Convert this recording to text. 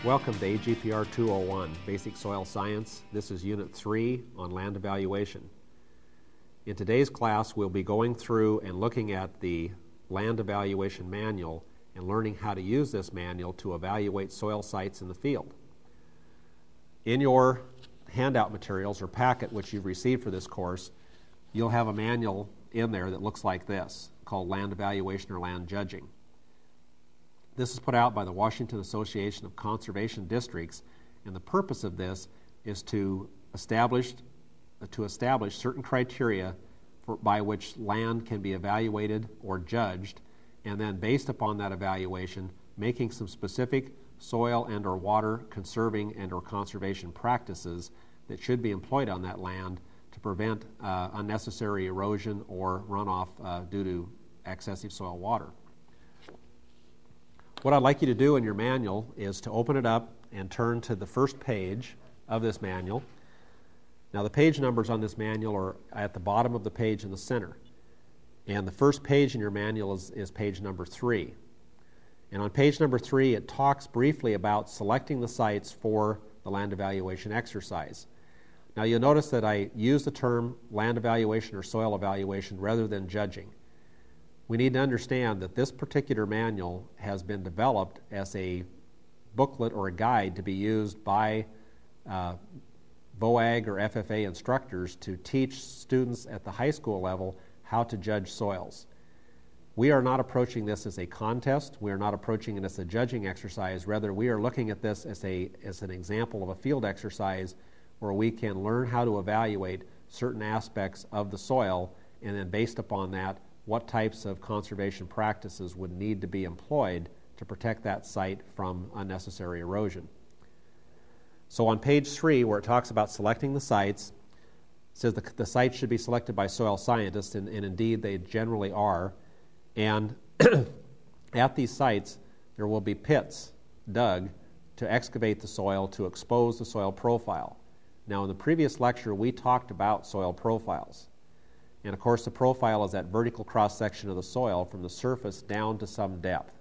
Welcome to AGPR201, Basic Soil Science. This is Unit 3 on Land Evaluation. In today's class, we'll be going through and looking at the Land Evaluation Manual and learning how to use this manual to evaluate soil sites in the field. In your handout materials or packet which you've received for this course, you'll have a manual in there that looks like this, called Land Evaluation or Land Judging. This is put out by the Washington Association of Conservation Districts, and the purpose of this is to establish certain criteria by which land can be evaluated or judged, and then based upon that evaluation, making some specific soil and or water conserving and or conservation practices that should be employed on that land to prevent unnecessary erosion or runoff due to excessive soil water. What I'd like you to do in your manual is to open it up and turn to the first page of this manual. Now the page numbers on this manual are at the bottom of the page in the center. And the first page in your manual is page number 3. And on page number 3 it talks briefly about selecting the sites for the land evaluation exercise. Now you'll notice that I use the term land evaluation or soil evaluation rather than judging. We need to understand that this particular manual has been developed as a booklet or a guide to be used by VOAG or FFA instructors to teach students at the high school level how to judge soils. We are not approaching this as a contest. We are not approaching it as a judging exercise. Rather, we are looking at this as an example of a field exercise where we can learn how to evaluate certain aspects of the soil, and then based upon that, what types of conservation practices would need to be employed to protect that site from unnecessary erosion. So on page 3, where it talks about selecting the sites, it says the sites should be selected by soil scientists, and indeed they generally are. And at these sites, there will be pits dug to excavate the soil to expose the soil profile. Now in the previous lecture, we talked about soil profiles. And of course, the profile is that vertical cross-section of the soil from the surface down to some depth.